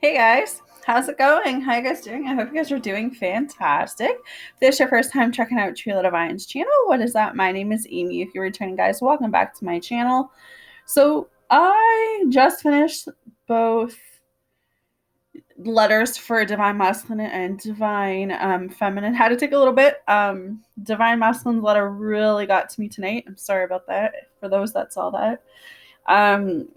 Hey guys, how's it going? How you guys doing? I hope you guys are doing fantastic. If this is your first time checking out Trila Divine's channel, what is that? My name is Amy. If you're returning, guys, welcome back to my channel. So I just finished both letters for Divine Masculine and Divine Feminine. Had to take a little bit. Divine Masculine's letter really got to me tonight. I'm sorry about that for those that saw that. Um,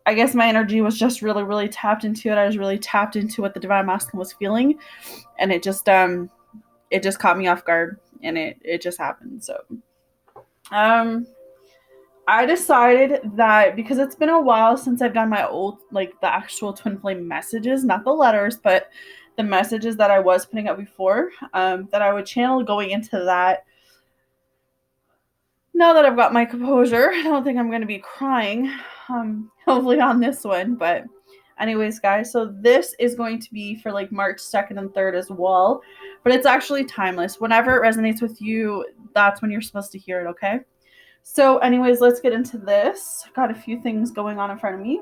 I guess my energy was just really, really tapped into it. I was really tapped into what the Divine Masculine was feeling, and it just caught me off guard, and it just happened. So, I decided that because it's been a while since I've done my old, like the actual twin flame messages, not the letters, but the messages that I was putting up before, that I would channel going into that. Now that I've got my composure, I don't think I'm going to be crying, hopefully on this one. But anyways, guys, so this is going to be for like March 2nd and 3rd as well. But it's actually timeless. Whenever it resonates with you, that's when you're supposed to hear it, okay? So anyways, let's get into this. Got a few things going on in front of me.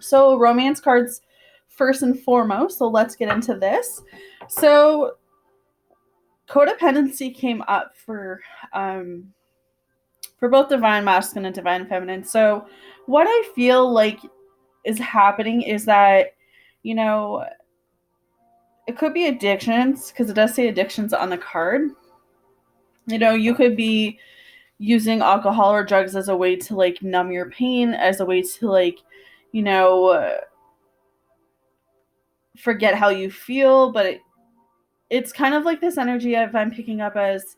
So romance cards first and foremost. So let's get into this. So codependency came up for both Divine Masculine and Divine Feminine. So what I feel like is happening is that, you know, it could be addictions, because it does say addictions on the card. You know, you could be using alcohol or drugs as a way to like numb your pain, as a way to like, you know, forget how you feel. But it's kind of like this energy I'm picking up as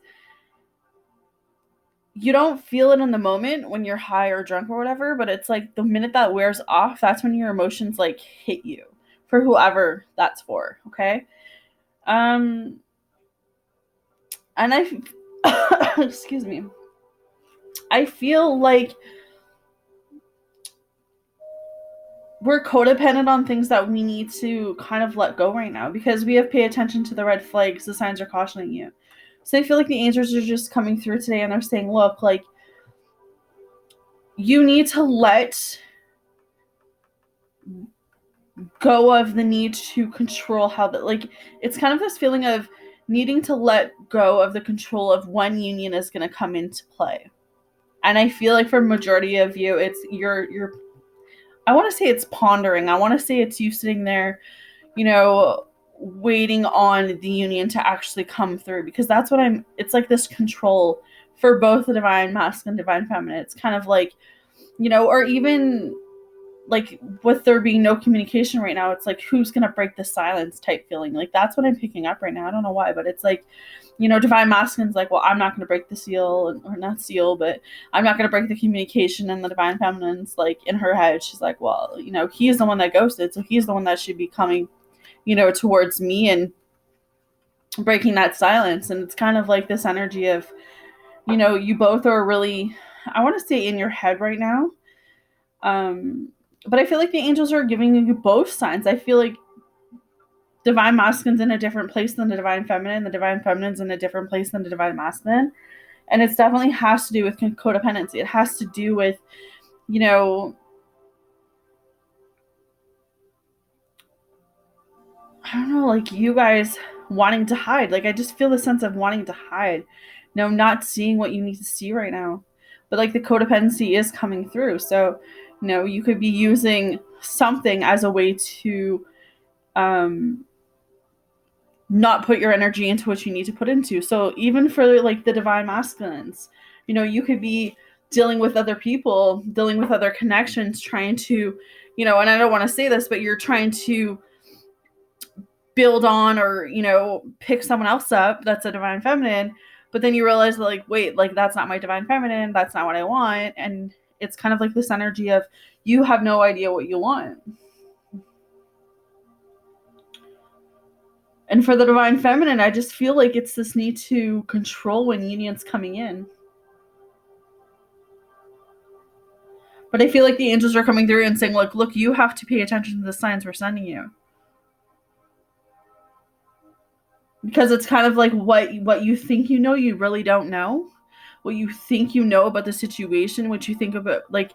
you don't feel it in the moment when you're high or drunk or whatever, but it's like the minute that wears off, that's when your emotions like hit you, for whoever that's for, okay? And I excuse me. I feel like we're codependent on things that we need to kind of let go right now, because we have to pay attention to the red flags. The signs are cautioning you. So I feel like the angels are just coming through today, and they're saying, look, like, you need to let go of the need to control how that, like, it's kind of this feeling of needing to let go of the control of when union is going to come into play. And I feel like for majority of you, it's you're I want to say it's pondering. I want to say it's you sitting there, you know, waiting on the union to actually come through, because that's what it's like this control for both the Divine Masculine and Divine Feminine. It's kind of like, you know, or even like with there being no communication right now, it's like, who's going to break the silence type feeling. Like that's what I'm picking up right now. I don't know why, but it's like, you know, Divine Masculine's like, well, I'm not going to break the seal, or not seal, but I'm not going to break the communication. And the Divine Feminine's like, in her head, she's like, well, you know, he's the one that ghosted, so he's the one that should be coming, you know, towards me and breaking that silence. And it's kind of like this energy of, you know, you both are really, I want to say, in your head right now. But I feel like the angels are giving you both signs. I feel like Divine Masculine's in a different place than the Divine Feminine. The Divine Feminine's in a different place than the Divine Masculine. And it definitely has to do with codependency. It has to do with, you know, I don't know, like you guys wanting to hide. Like I just feel the sense of wanting to hide. You know, not seeing what you need to see right now. But like the codependency is coming through. So, you know, you could be using something as a way to not put your energy into what you need to put into. So even for like the Divine Masculines, you know, you could be dealing with other people, dealing with other connections, trying to, you know, and I don't want to say this, but you're trying to build on, or, you know, pick someone else up that's a Divine Feminine, but then you realize that, like, wait, like that's not my Divine Feminine, that's not what I want. And it's kind of like this energy of you have no idea what you want. And for the Divine Feminine, I just feel like it's this need to control when union's coming in. But I feel like the angels are coming through and saying, look, you have to pay attention to the signs we're sending you. Because it's kind of like what you think you know, you really don't know. What you think you know about the situation, what you think about, like,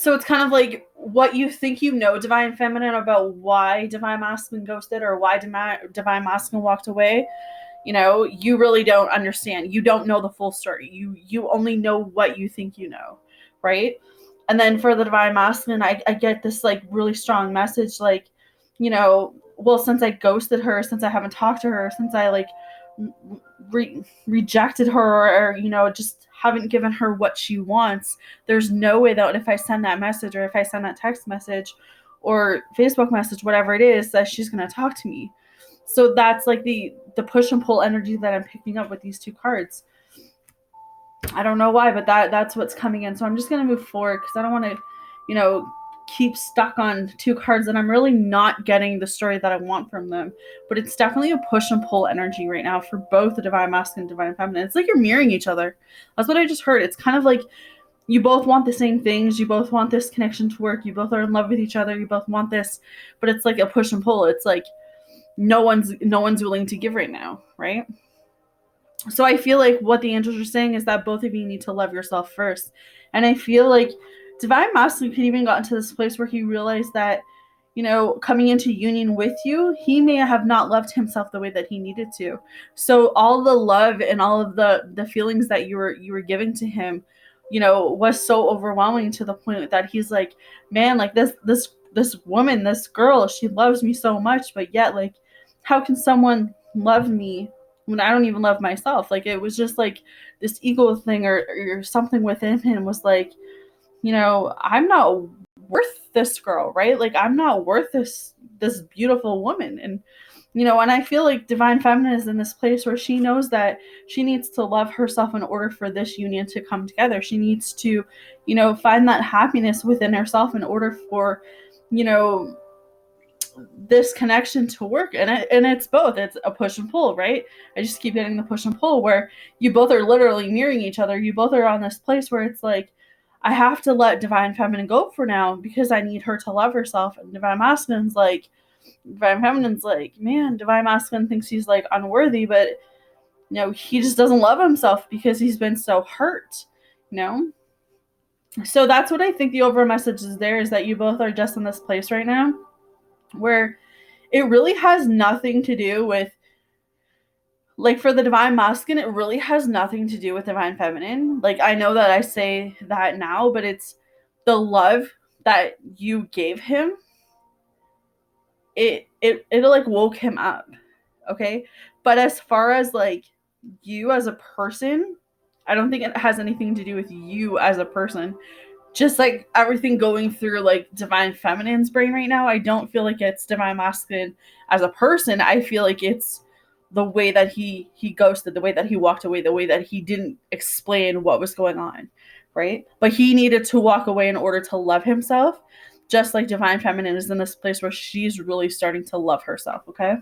So it's kind of like what you think you know, divine feminine, about why divine masculine ghosted or why divine masculine walked away. You really don't understand. You don't know the full story. You only know what you think you know, right? And then for the divine masculine, I get this like really strong message, like, well, since I ghosted her, since I haven't talked to her, since I like rejected her, or just haven't given her what she wants, there's no way that if I send that message, or if I send that text message or Facebook message, whatever it is, that she's going to talk to me. So that's like the push and pull energy that I'm picking up with these two cards. I don't know why, but that's what's coming in. So I'm just going to move forward because I don't want to, keep stuck on two cards that I'm really not getting the story that I want from them. But it's definitely a push and pull energy right now for both the divine masculine and divine feminine. It's like you're mirroring each other. That's what I just heard. It's kind of like you both want the same things. You both want this connection to work. You both are in love with each other. You both want this, but it's like a push and pull. It's like no one's willing to give right now, right? So I feel like what the angels are saying is that both of you need to love yourself first. And I feel like divine masculine could even got into this place where he realized that, coming into union with you, he may have not loved himself the way that he needed to. So all the love and all of the feelings that you were giving to him, was so overwhelming to the point that he's like, man, like this woman, this girl, she loves me so much, but yet, like, how can someone love me when I don't even love myself? Like, it was just like this ego thing, or something within him was like, I'm not worth this girl, right? Like, I'm not worth this beautiful woman. And I feel like divine feminine is in this place where she knows that she needs to love herself in order for this union to come together. She needs to, find that happiness within herself in order for, this connection to work. And it's both. It's a push and pull, right? I just keep getting the push and pull where you both are literally mirroring each other. You both are on this place where it's like, I have to let divine feminine go for now because I need her to love herself. And divine feminine's like, man, divine masculine thinks he's like unworthy, but he just doesn't love himself because he's been so hurt. So that's what I think the overall message is there, is that you both are just in this place right now where it really has nothing to do with, like, for the divine masculine, it really has nothing to do with divine feminine. Like, I know that I say that now, but it's the love that you gave him. It like woke him up. Okay. But as far as like you as a person, I don't think it has anything to do with you as a person. Just like everything going through like divine feminine's brain right now, I don't feel like it's divine masculine as a person. I feel like it's the way that he ghosted, the way that he walked away, the way that he didn't explain what was going on, right? But he needed to walk away in order to love himself, just like divine feminine is in this place where she's really starting to love herself. Okay,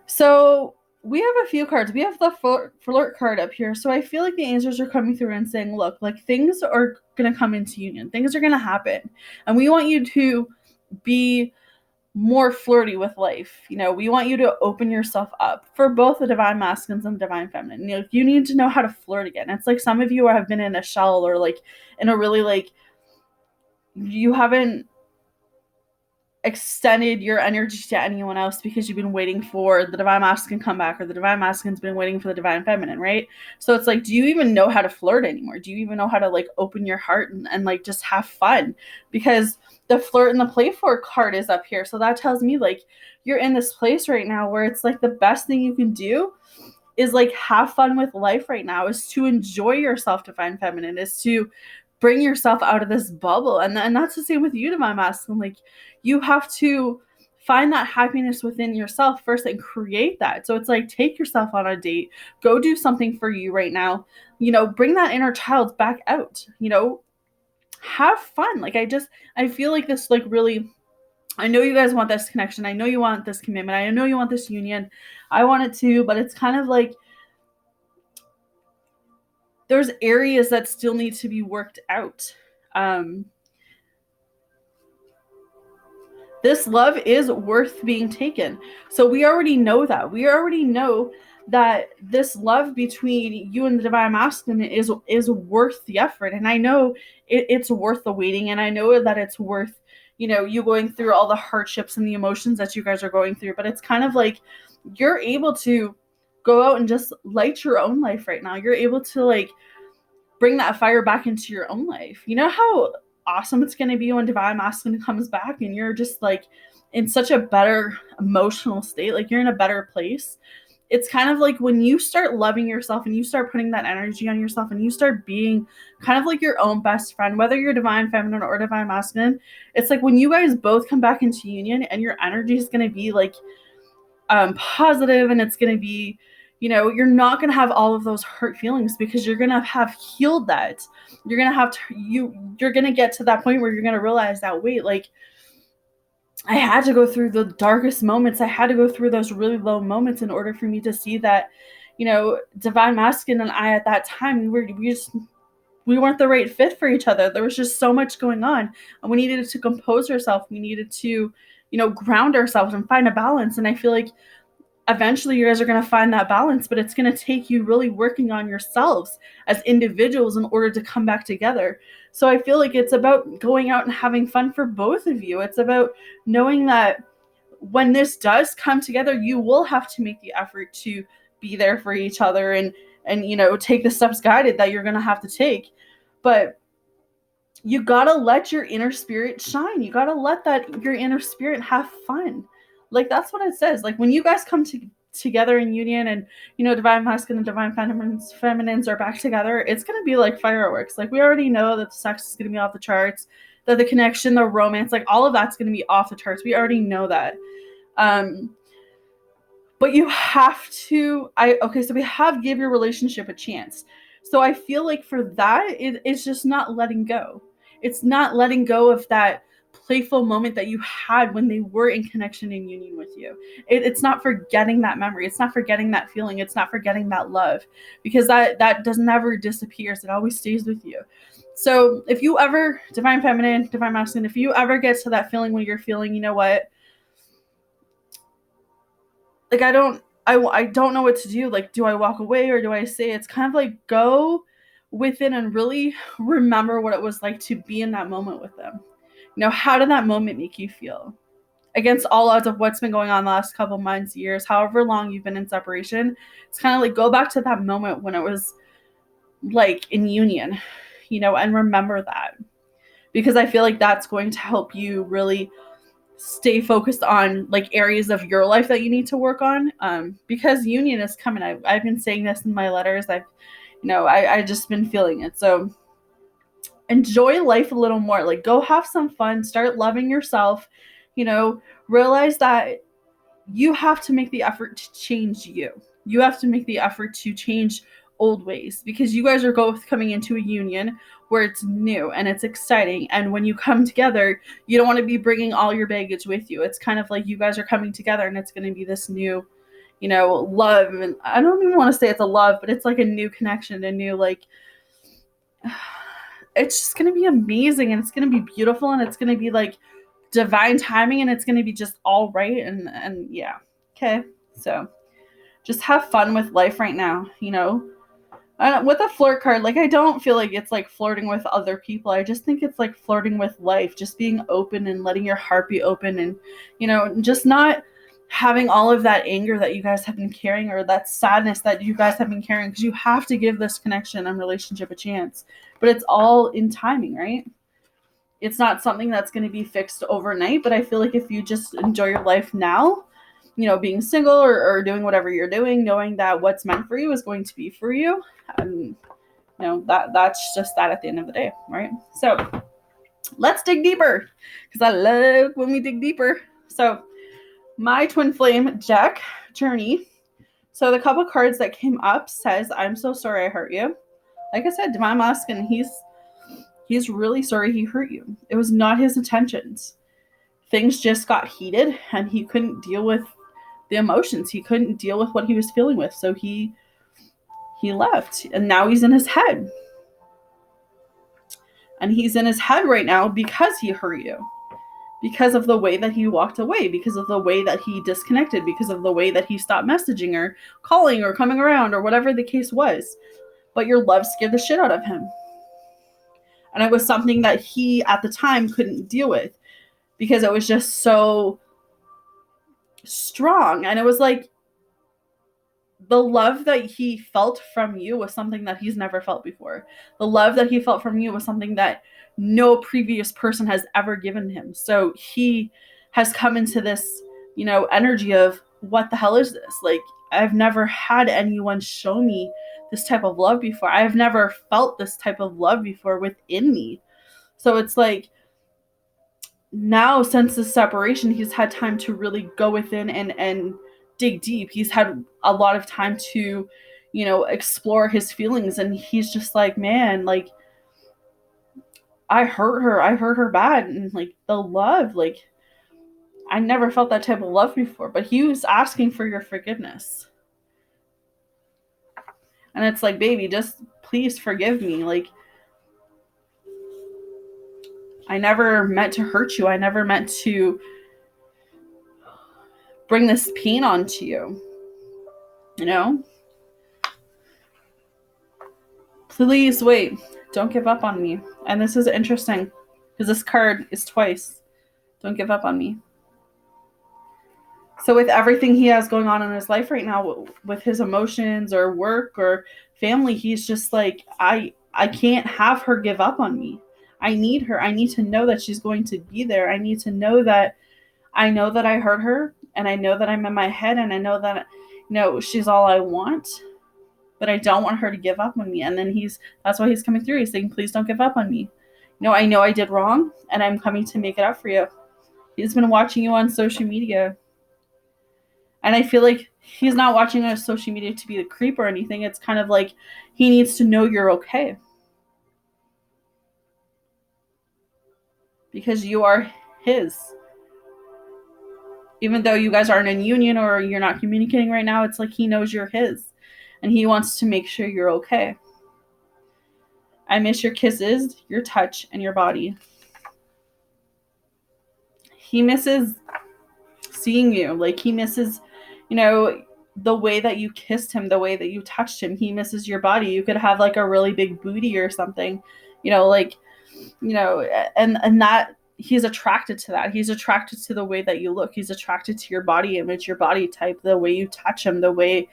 so we have a few cards. We have the flirt card up here. So I feel like the angels are coming through and saying, look, like, things are going to come into union. Things are going to happen. And we want you to be more flirty with life. We want you to open yourself up for both the divine masculines and divine feminine. You need to know how to flirt again. It's like some of you have been in a shell, or like in a really like, you haven't extended your energy to anyone else because you've been waiting for the divine masculine come back, or the divine masculine's been waiting for the divine feminine, right? So it's like, do you even know how to flirt anymore? Do you even know how to like open your heart and like just have fun? Because the flirt and the play for card is up here. So that tells me like you're in this place right now where it's like the best thing you can do is like have fun with life right now, is to enjoy yourself, divine feminine, is to bring yourself out of this bubble. And that's the same with you, divine masculine. Like, you have to find that happiness within yourself first and create that. So it's like, take yourself on a date, go do something for you right now, bring that inner child back out, have fun. Like, I feel like this, like, really, I know you guys want this connection. I know you want this commitment. I know you want this union. I want it too, but it's kind of like there's areas that still need to be worked out. This love is worth being taken. So we already know that. We already know that this love between you and the divine masculine is worth the effort. And I know it's worth the waiting, and I know that it's worth, you going through all the hardships and the emotions that you guys are going through. But it's kind of like you're able to go out and just light your own life right now. You're able to like bring that fire back into your own life. You know how awesome it's going to be when divine masculine comes back and you're just like in such a better emotional state, like you're in a better place. It's kind of like when you start loving yourself and you start putting that energy on yourself and you start being kind of like your own best friend, whether you're divine feminine or divine masculine. It's like when you guys both come back into union and your energy is going to be like positive, and it's going to be, you're not going to have all of those hurt feelings because you're going to have healed that. You're going to have to, you're going to get to that point where you're going to realize that, wait, like I had to go through the darkest moments. I had to go through those really low moments in order for me to see that, divine masculine and I at that time, we weren't the right fit for each other. There was just so much going on, and we needed to compose ourselves. We needed to, ground ourselves and find a balance. And I feel like eventually you guys are going to find that balance, but it's going to take you really working on yourselves as individuals in order to come back together. So I feel like it's about going out and having fun for both of you. It's about knowing that when this does come together, you will have to make the effort to be there for each other and take the steps guided that you're going to have to take. But you got to let your inner spirit shine. You got to let your inner spirit have fun. Like, that's what it says. Like, when you guys come together in union and, divine masculine and divine feminines are back together, it's going to be like fireworks. Like, we already know that the sex is going to be off the charts, that the connection, the romance, like all of that's going to be off the charts. We already know that. But you have to, so we have give your relationship a chance. So I feel like for that, it's just not letting go. It's not letting go of that playful moment that you had when they were in connection and union with you. It's not forgetting that memory. It's not forgetting that feeling. It's not forgetting that love, because that does never disappears. It always stays with you. So if you ever, divine feminine, divine masculine, if you ever get to that feeling when you're feeling, you know what, like I don't know what to do. Like, do I walk away or do I say? It's kind of like go within and really remember what it was like to be in that moment with them. How did that moment make you feel? Against all odds of what's been going on the last couple months, years, however long you've been in separation, it's kind of like go back to that moment when it was like in union, and remember that. Because I feel like that's going to help you really stay focused on like areas of your life that you need to work on, because union is coming. I've been saying this in my letters. I just been feeling it. So enjoy life a little more. Like, go have some fun, start loving yourself, realize that you have to make the effort to change you. You have to make the effort to change old ways, because you guys are both coming into a union where it's new and it's exciting. And when you come together, you don't want to be bringing all your baggage with you. It's kind of like you guys are coming together and it's going to be this new, love. And I don't even want to say it's a love, but it's like a new connection, a new, like, it's just going to be amazing, and it's going to be beautiful, and it's going to be like divine timing, and it's going to be just all right. And yeah. Okay. So just have fun with life right now, with a flirt card. Like, I don't feel like it's like flirting with other people. I just think it's like flirting with life, just being open and letting your heart be open, and just not having all of that anger that you guys have been carrying, or that sadness that you guys have been carrying, because you have to give this connection and relationship a chance. But it's all in timing, right? It's not something that's going to be fixed overnight. But I feel like if you just enjoy your life now, being single or doing whatever you're doing, knowing that what's meant for you is going to be for you, that's just that at the end of the day, right? So let's dig deeper, because I love when we dig deeper. So my twin flame deck journey. So the couple cards that came up says, I'm so sorry I hurt you. Like I said, divine masculine, he's really sorry he hurt you. It was not his intentions. Things just got heated and he couldn't deal with the emotions. He couldn't deal with what he was feeling with. So he left, and now he's in his head. And he's in his head right now because he hurt you. because of the way that he walked away, because of the way that he disconnected, because of the way that he stopped messaging or calling or coming around or whatever the case was. But your love scared the shit out of him. And it was something that he at the time couldn't deal with because it was just so strong. And it was like the love that he felt from you was something that he's never felt before. The love that he felt from you was something that no previous person has ever given him. So he has come into this, energy of, what the hell is this? Like, I've never had anyone show me this type of love before. I've never felt this type of love before within me. So it's like, now since the separation, he's had time to really go within and dig deep. He's had a lot of time to, explore his feelings. And he's just like, man, like, I hurt her bad. And like the love, like, I never felt that type of love before, but he was asking for your forgiveness. And it's like, baby, just please forgive me. Like, I never meant to hurt you. I never meant to bring this pain onto you. Please wait. Don't give up on me. And this is interesting because this card is twice. Don't give up on me. So with everything he has going on in his life right now, with his emotions or work or family, he's just like, I can't have her give up on me. I need her. I need to know that she's going to be there. I need to know that I hurt her, and I know that I'm in my head, and I know that, she's all I want, but I don't want her to give up on me. And then that's why he's coming through. He's saying, please don't give up on me. I know I did wrong, and I'm coming to make it up for you. He's been watching you on social media. And I feel like he's not watching on social media to be the creep or anything. It's kind of like he needs to know you're okay. Because you are his. Even though you guys aren't in union or you're not communicating right now, it's like he knows you're his. And he wants to make sure you're okay. I miss your kisses, your touch, and your body. He misses seeing you. Like, he misses, the way that you kissed him, the way that you touched him. He misses your body. You could have like a really big booty or something, and that he's attracted to that. He's attracted to the way that you look. He's attracted to your body image, your body type, the way you touch him, the way,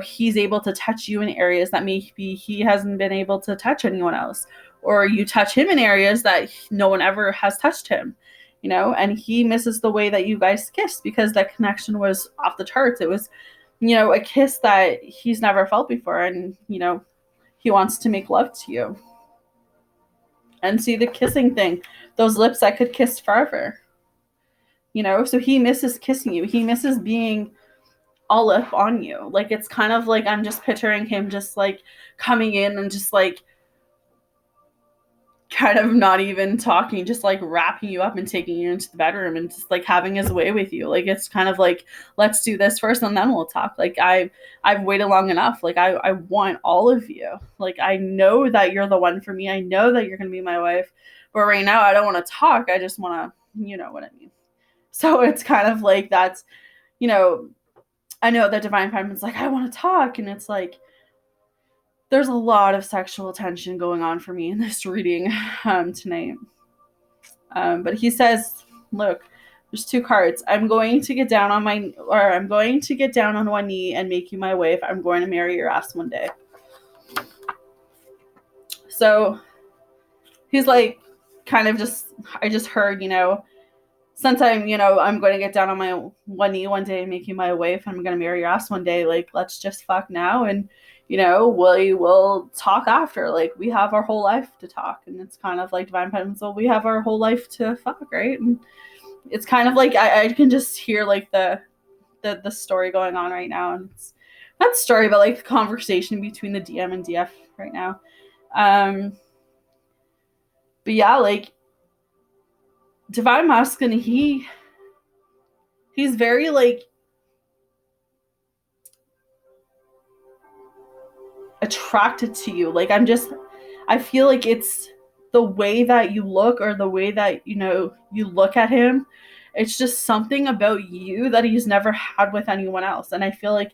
he's able to touch you in areas that maybe he hasn't been able to touch anyone else, or you touch him in areas that no one ever has touched him, and he misses the way that you guys kissed because that connection was off the charts. It was, a kiss that he's never felt before. And, he wants to make love to you. And see the kissing thing, those lips that could kiss forever, so he misses kissing you. He misses being all up on you. Like, it's kind of like, I'm just picturing him just like coming in and just like kind of not even talking, just like wrapping you up and taking you into the bedroom and just like having his way with you. Like, it's kind of like, let's do this first and then we'll talk. Like, I've waited long enough. Like, I want all of you. Like, I know that you're the one for me. I know that you're going to be my wife, but right now I don't want to talk. I just want to, you know what I mean? So it's kind of like, that's, I know that Divine Feminine's like, I want to talk. And it's like, there's a lot of sexual tension going on for me in this reading tonight. But he says, look, there's two cards. I'm going to get down on one knee and make you my wife. I'm going to marry your ass one day. So he's like, kind of just, I just heard, sometime, I'm going to get down on my one knee one day and make you my wife. I'm going to marry your ass one day. Like, let's just fuck now. And, we'll talk after. Like, we have our whole life to talk. And it's kind of like Divine Feminine, so we have our whole life to fuck, right? And it's kind of like, I can just hear like the story going on right now. And it's not story, but like the conversation between the DM and DF right now. But yeah, like, Divine Masculine, he's very like attracted to you. Like, I feel like it's the way that you look or the way that, you look at him, it's just something about you that he's never had with anyone else. And I feel like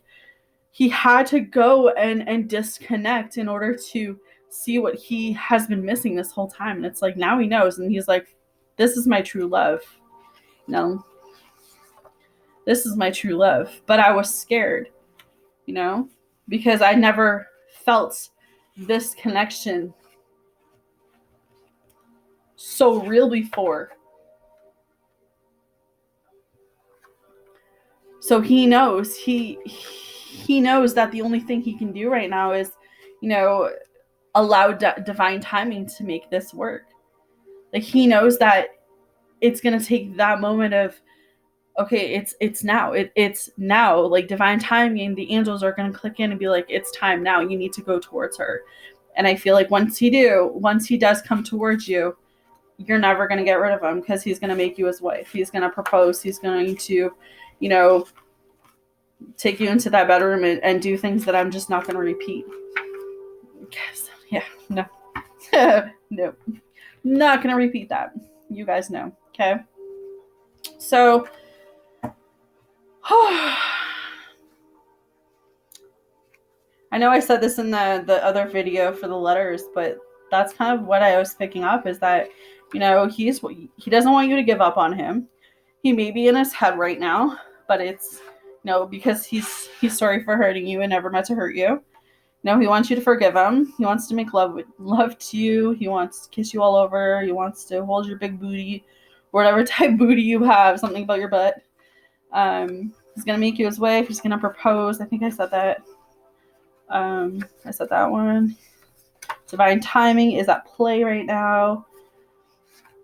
he had to go and disconnect in order to see what he has been missing this whole time. And it's like, now he knows, and he's like, this is my true love. No, this is my true love. But I was scared, because I never felt this connection so real before. So he knows he knows that the only thing he can do right now is, allow divine timing to make this work. Like, he knows that it's going to take that moment of, okay, it's now. It's now. Like, divine timing, the angels are going to click in and be like, it's time now. You need to go towards her. And I feel like once he does come towards you, you're never going to get rid of him, because he's going to make you his wife. He's going to propose. He's going to, take you into that bedroom and do things that I'm just not going to repeat. Yeah, no. No. Not going to repeat that. You guys know, okay? So, I know I said this in the other video for the letters, but that's kind of what I was picking up, is that, he doesn't want you to give up on him. He may be in his head right now, but it's, because he's sorry for hurting you and never meant to hurt you. He wants you to forgive him. He wants to make love to you. He wants to kiss you all over. He wants to hold your big booty, whatever type booty you have, something about your butt. He's going to make you his wife. He's going to propose. I think I said that. I said that one. Divine timing is at play right now.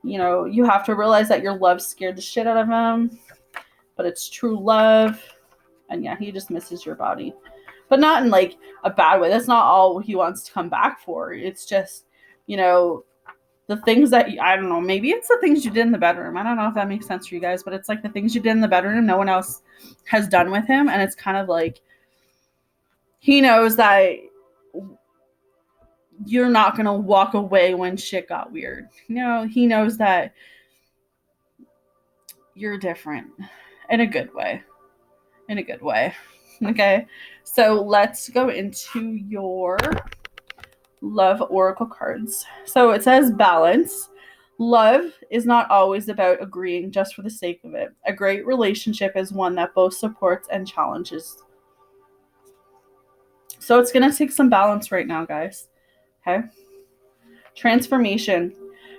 You have to realize that your love scared the shit out of him, but it's true love. And yeah, he just misses your body, but not in like a bad way. That's not all he wants to come back for. It's just, the things that I don't know, maybe it's the things you did in the bedroom. I don't know if that makes sense for you guys, but it's like the things you did in the bedroom no one else has done with him. And it's kind of like, he knows that you're not going to walk away when shit got weird. He knows that you're different in a good way. Okay. So let's go into your love oracle cards. So it says balance. Love is not always about agreeing just for the sake of it. A great relationship is one that both supports and challenges. So it's going to take some balance right now, guys. Okay. Transformation.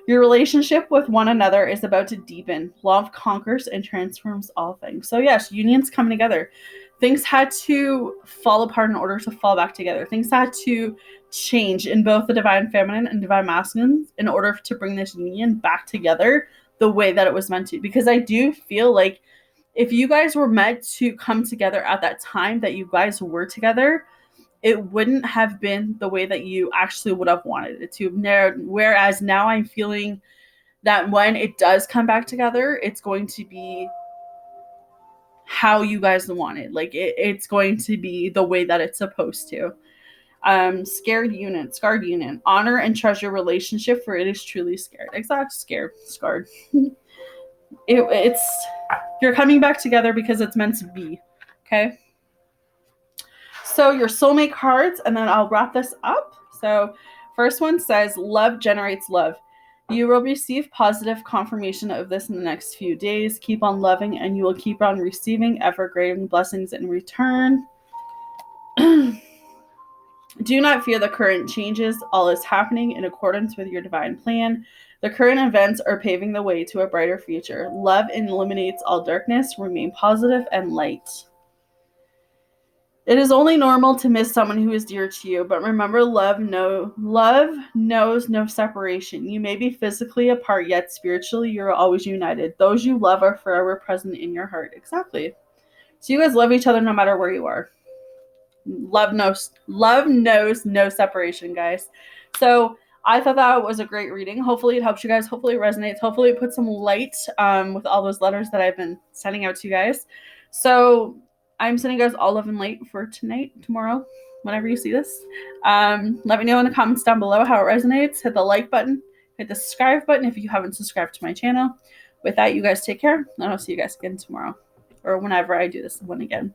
Your relationship with one another is about to deepen. Love conquers and transforms all things. So yes, unions coming together. Things had to fall apart in order to fall back together. Things had to change in both the divine feminine and divine masculine in order to bring this union back together the way that it was meant to. Because I do feel like if you guys were meant to come together at that time that you guys were together, it wouldn't have been the way that you actually would have wanted it to. Whereas now I'm feeling that when it does come back together, it's going to be how you guys want it. Like it's going to be the way that it's supposed to. Scarred union. Honor and treasure relationship, for it is truly scared. Exact. Scarred. It's you're coming back together because it's meant to be. Okay. So your soulmate cards, and then I'll wrap this up. So first one says, love generates love. You will receive positive confirmation of this in the next few days. Keep on loving and you will keep on receiving ever greater blessings in return. Do not fear the current changes. All is happening in accordance with your divine plan. The current events are paving the way to a brighter future. Love illuminates all darkness. Remain positive and light. It is only normal to miss someone who is dear to you, but remember, love knows no separation. You may be physically apart, yet spiritually you're always united. Those you love are forever present in your heart. Exactly. So you guys love each other no matter where you are. Love knows no separation, guys. So I thought that was a great reading. Hopefully it helps you guys. Hopefully it resonates. Hopefully it puts some light with all those letters that I've been sending out to you guys. So I'm sending you guys all love and light for tonight, tomorrow, whenever you see this. Let me know in the comments down below how it resonates. Hit the like button. hit the subscribe button if you haven't subscribed to my channel. With that, you guys take care, and I'll see you guys again tomorrow, or whenever I do this one again.